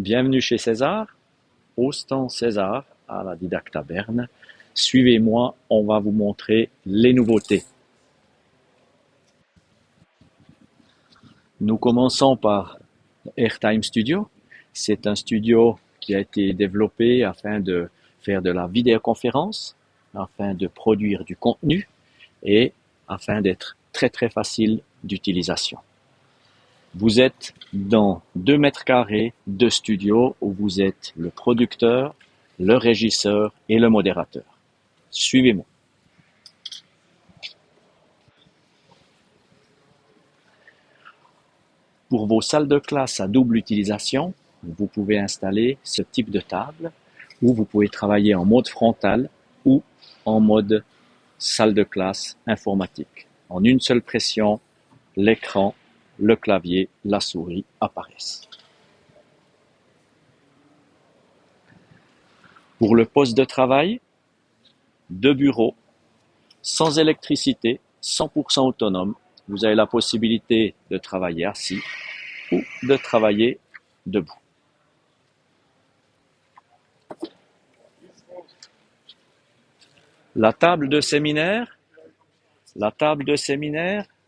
Bienvenue chez César, au stand César à la Didacta Berne. Suivez-moi, on va vous montrer les nouveautés. Nous commençons par Airtime Studio. C'est un studio qui a été développé afin de faire de la vidéoconférence, afin de produire du contenu et afin d'être très facile d'utilisation. Vous êtes dans 2 mètres carrés de studio où vous êtes le producteur, le régisseur et le modérateur. Suivez-moi. Pour vos salles de classe à double utilisation, vous pouvez installer ce type de table où vous pouvez travailler en mode frontal ou en mode salle de classe informatique. En une seule pression, l'écran, le clavier, la souris apparaissent. Pour le poste de travail, 2 bureaux, sans électricité, 100% autonome, vous avez la possibilité de travailler assis ou de travailler debout. La table de séminaire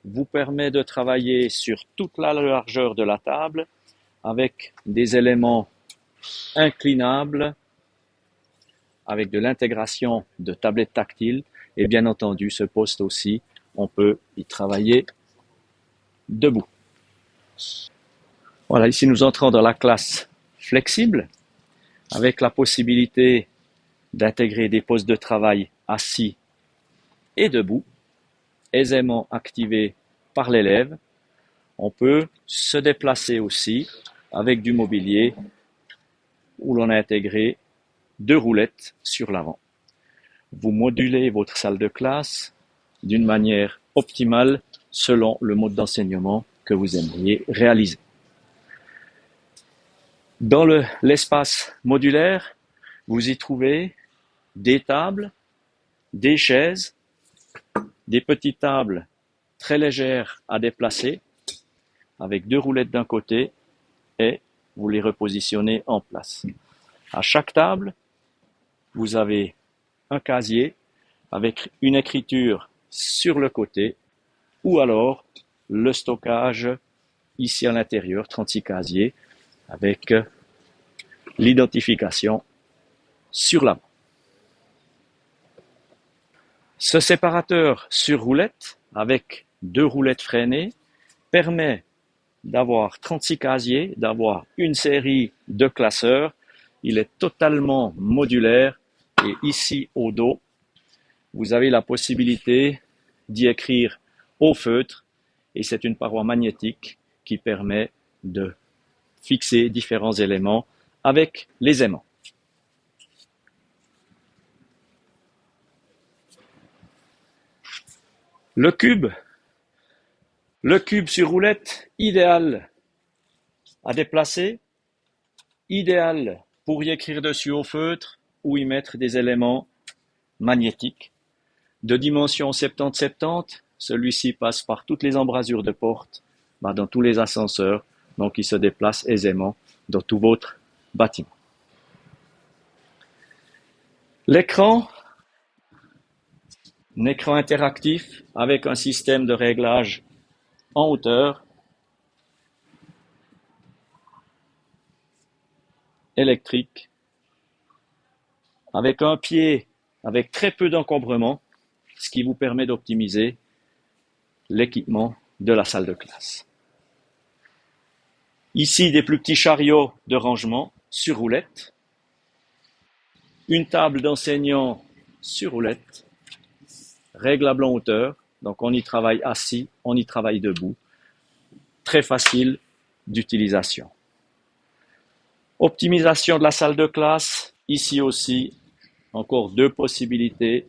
vous permet de travailler sur toute la largeur de la table avec des éléments inclinables, avec de l'intégration de tablettes tactiles et bien entendu ce poste aussi, on peut y travailler debout. Voilà, ici nous entrons dans la classe flexible avec la possibilité d'intégrer des postes de travail assis et debout, aisément activés par l'élève. On peut se déplacer aussi avec du mobilier où l'on a intégré 2 roulettes sur l'avant. Vous modulez votre salle de classe d'une manière optimale selon le mode d'enseignement que vous aimeriez réaliser. Dans l'espace modulaire, vous y trouvez des tables, des chaises, des petites tables très légères à déplacer avec 2 roulettes d'un côté et vous les repositionnez en place. À chaque table, vous avez un casier avec une écriture sur le côté ou alors le stockage ici à l'intérieur, 36 casiers avec l'identification sur l'avant. Ce séparateur sur roulette avec 2 roulettes freinées permet d'avoir 36 casiers, d'avoir une série de classeurs. Il est totalement modulaire et ici au dos, vous avez la possibilité d'y écrire au feutre et c'est une paroi magnétique qui permet de fixer différents éléments avec les aimants. Le cube sur roulette, idéal à déplacer, idéal pour y écrire dessus au feutre ou y mettre des éléments magnétiques. De dimension 70-70, celui-ci passe par toutes les embrasures de porte, dans tous les ascenseurs, donc il se déplace aisément dans tout votre bâtiment. L'écran, un écran interactif avec un système de réglage en hauteur, électrique, avec un pied avec très peu d'encombrement, ce qui vous permet d'optimiser l'équipement de la salle de classe. Ici, des plus petits chariots de rangement sur roulette, une table d'enseignant sur roulette, réglable en hauteur, donc on y travaille assis, on y travaille debout, très facile d'utilisation. Optimisation de la salle de classe, ici aussi, encore 2 possibilités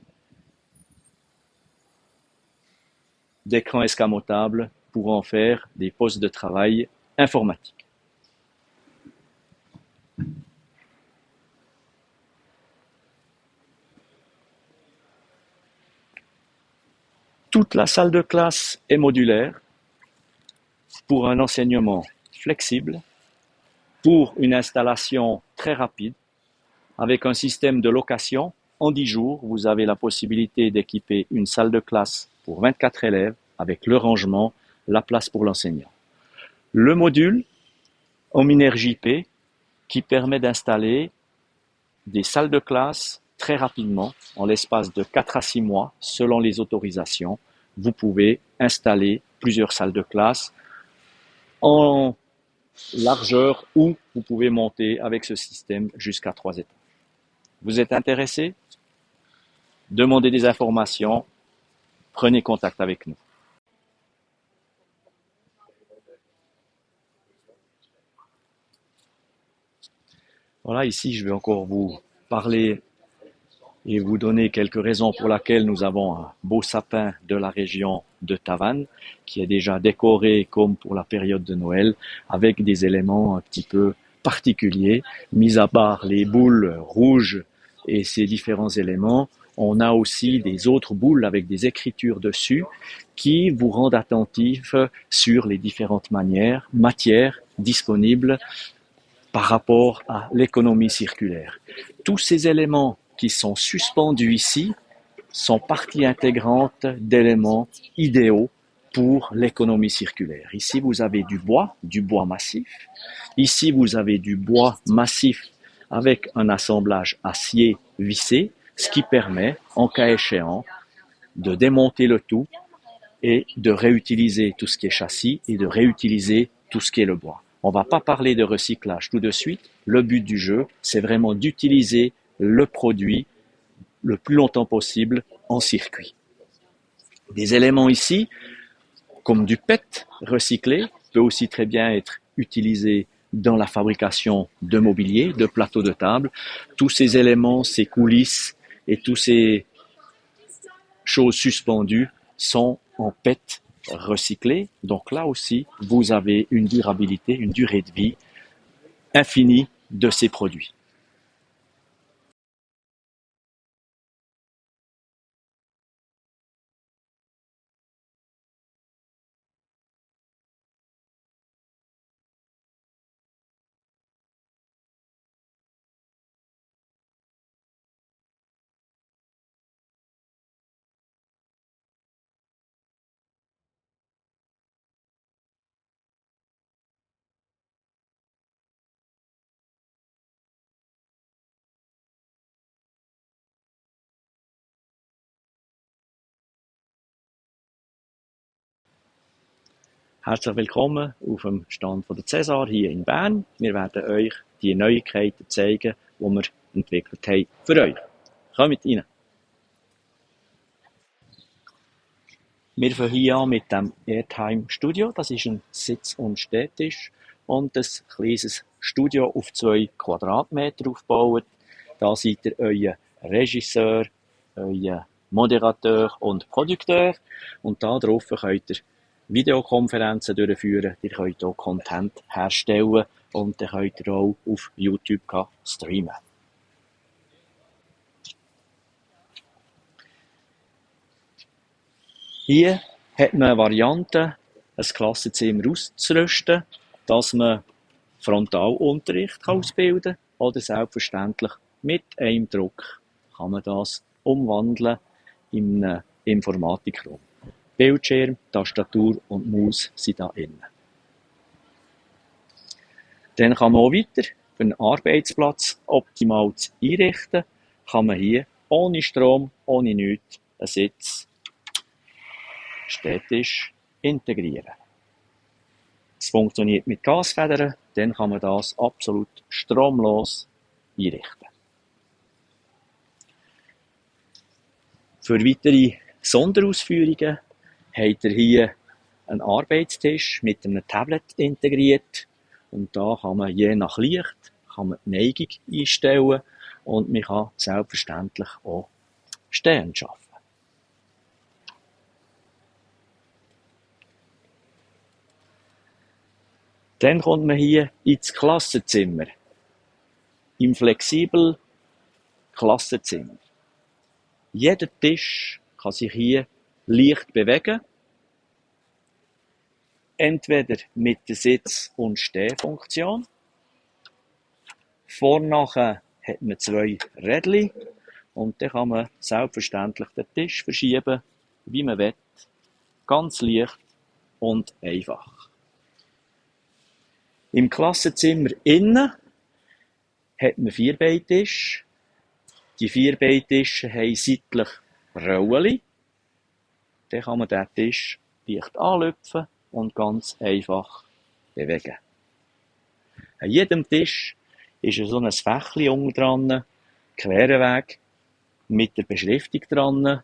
d'écran escamotable pour en faire des postes de travail informatiques. Toute la salle de classe est modulaire pour un enseignement flexible pour une installation très rapide avec un système de location. En 10 jours, vous avez la possibilité d'équiper une salle de classe pour 24 élèves avec le rangement, la place pour l'enseignant. Le module OmniRJP qui permet d'installer des salles de classe très rapidement, en l'espace de 4 à 6 mois, selon les autorisations. Vous pouvez installer plusieurs salles de classe en largeur ou vous pouvez monter avec ce système jusqu'à 3 étages. Vous êtes intéressé? Demandez des informations, prenez contact avec nous. Voilà, ici je vais encore vous parler et vous donner quelques raisons pour lesquelles nous avons un beau sapin de la région de Tavannes qui est déjà décoré comme pour la période de Noël avec des éléments un petit peu particuliers. Mis à part les boules rouges et ces différents éléments, on a aussi des autres boules avec des écritures dessus qui vous rendent attentifs sur les différentes matières disponibles par rapport à l'économie circulaire. Tous ces éléments qui sont suspendus ici sont partie intégrante d'éléments idéaux pour l'économie circulaire. Ici, vous avez du bois massif. Ici, vous avez du bois massif avec un assemblage acier vissé, ce qui permet, en cas échéant, de démonter le tout et de réutiliser tout ce qui est châssis et de réutiliser tout ce qui est le bois. On va pas parler de recyclage tout de suite. Le but du jeu, c'est vraiment d'utiliser le produit le plus longtemps possible en circuit. Des éléments ici, comme du PET recyclé, peut aussi très bien être utilisé dans la fabrication de mobilier, de plateaux de table. Tous ces éléments, ces coulisses et tous ces choses suspendues sont en PET recyclé. Donc là aussi, vous avez une durabilité, une durée de vie infinie de ces produits. Herzlich willkommen auf dem Stand von der Cäsar hier in Bern. Wir werden euch die Neuigkeiten zeigen, die wir entwickelt haben für euch. Kommt rein! Wir fangen hier an mit dem Airtime Studio. Das ist ein Sitz- und Stehtisch und ein kleines Studio auf 2 Quadratmeter aufgebaut. Da seid ihr euer Regisseur, euer Moderateur und Produkteur. Und da drauf könnt ihr Videokonferenzen durchführen. Ihr könnt auch Content herstellen und dann könnt ihr auch auf YouTube streamen. Hier hat man eine Variante, ein Klassenzimmer auszurüsten, dass man Frontalunterricht ausbilden kann oder selbstverständlich mit einem Druck kann man das umwandeln in einen Informatikraum. Bildschirm, Tastatur und Maus sind da innen. Dann kann man auch weiter, für einen Arbeitsplatz optimal zu einrichten, kann man hier ohne Strom, ohne nichts, einen Sitz Stehtisch integrieren. Es funktioniert mit Gasfedern, dann kann man das absolut stromlos einrichten. Für weitere Sonderausführungen habt ihr hier einen Arbeitstisch mit einem Tablet integriert und da kann man je nach Licht kann man die Neigung einstellen und man kann selbstverständlich auch stehend arbeiten. Dann kommt man hier ins Klassenzimmer. Im flexibel Klassenzimmer. Jeder Tisch kann sich hier leicht bewegen. Entweder mit der Sitz- und Stehfunktion Vorne hat man 2 Rädchen und dann kann man selbstverständlich den Tisch verschieben, wie man will. Ganz leicht und einfach. Im Klassenzimmer innen hat man 4-Beintisch. Die 4-Beintische haben seitlich Rollen. Dann kann man den Tisch leicht anlüpfen und ganz einfach bewegen. An jedem Tisch ist so ein Fächchen unten dran, Querweg, mit der Beschriftung dran,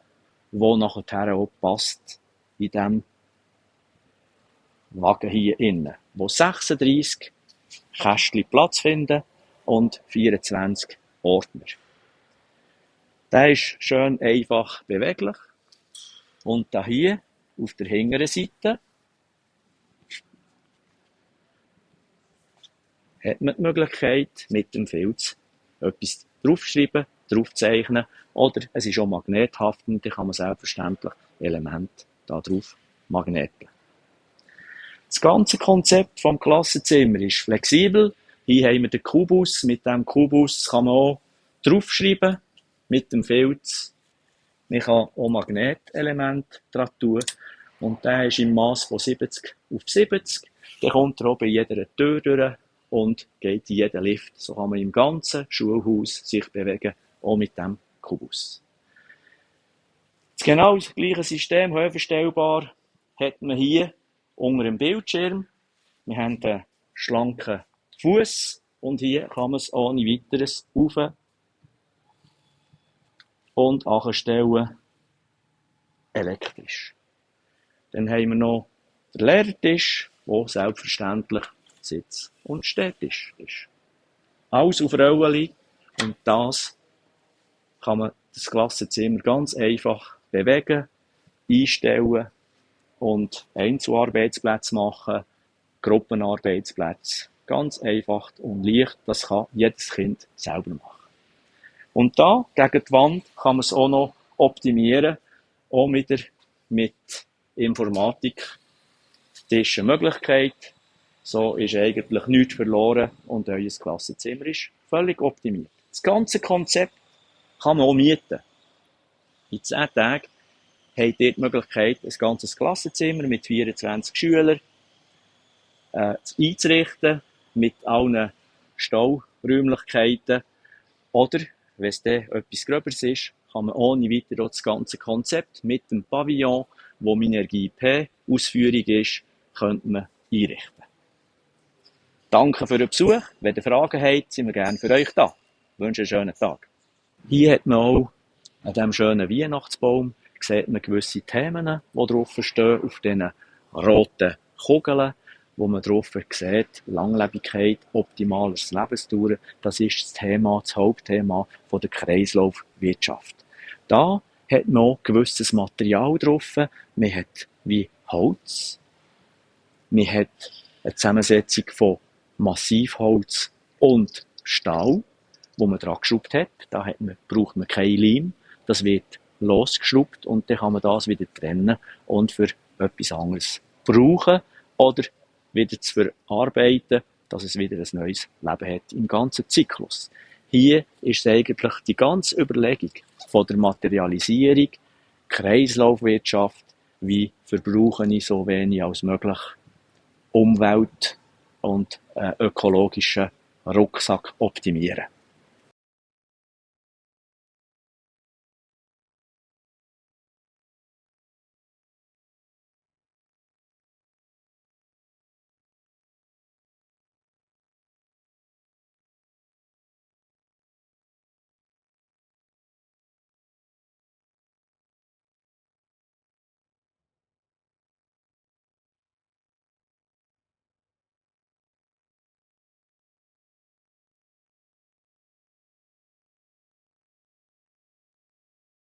die nachher auch passt in diesem Wagen hier innen, wo 36 Kästchen Platz finden und 24 Ordner. Der ist schön einfach beweglich. Und da hier auf der hinteren Seite hat man die Möglichkeit, mit dem Filz etwas draufschreiben, draufzeichnen oder es ist auch magnethaftend, dann kann man selbstverständlich Elemente da drauf magneten. Das ganze Konzept vom Klassenzimmer ist flexibel. Hier haben wir den Kubus. Mit dem Kubus kann man auch draufschreiben mit dem Filz. Man kann auch Magnetelemente dran tun. Und der ist im Maß von 70 auf 70. Der kommt er auch bei jeder Tür durch und geht in jeden Lift. So kann man im ganzen Schulhaus sich bewegen, auch mit dem Kubus. Das genau das gleiche System, höhenverstellbar, hat man hier unter dem Bildschirm. Wir haben einen schlanken Fuß und hier kann man es ohne weiteres auf und anstellen elektrisch. Dann haben wir noch den Lehrertisch, der selbstverständlich Sitz- und Stehtisch ist. Alles auf Rollen und das kann man das Klassenzimmer ganz einfach bewegen, einstellen und Einzelarbeitsplätze machen, Gruppenarbeitsplätze. Ganz einfach und leicht, das kann jedes Kind selber machen. Und da, gegen die Wand, kann man es auch noch optimieren, auch wieder mit Informatik. Das ist eine Möglichkeit. So ist eigentlich nichts verloren und euer Klassenzimmer ist völlig optimiert. Das ganze Konzept kann man auch mieten. In 10 Tagen habt ihr die Möglichkeit, ein ganzes Klassenzimmer mit 24 Schülern einzurichten, mit allen Stauräumlichkeiten. Oder, wenn es dann etwas Gröberes ist, kann man ohne weiter das ganze Konzept mit dem Pavillon, wo Minergie P Ausführung ist, könnte man einrichten. Danke für den Besuch. Wenn ihr Fragen habt, sind wir gerne für euch da. Ich wünsche einen schönen Tag. Hier hat man auch an diesem schönen Weihnachtsbaum sieht man gewisse Themen, die drauf stehen, auf diesen roten Kugeln, wo man drauf sieht, Langlebigkeit, optimales Lebensdauer. Das ist das Thema, das Hauptthema von der Kreislaufwirtschaft. Da hat man auch gewisses Material drauf. Man hat wie Holz. Man hat eine Zusammensetzung von Massivholz und Stahl, wo man dran geschraubt hat. Da braucht man keinen Leim. Das wird losgeschraubt und dann kann man das wieder trennen und für etwas anderes brauchen oder wieder zu verarbeiten, dass es wieder ein neues Leben hat im ganzen Zyklus. Hier ist eigentlich die ganze Überlegung von der Materialisierung, Kreislaufwirtschaft, wie verbrauche ich so wenig als möglich, Umwelt und ökologischen Rucksack optimieren.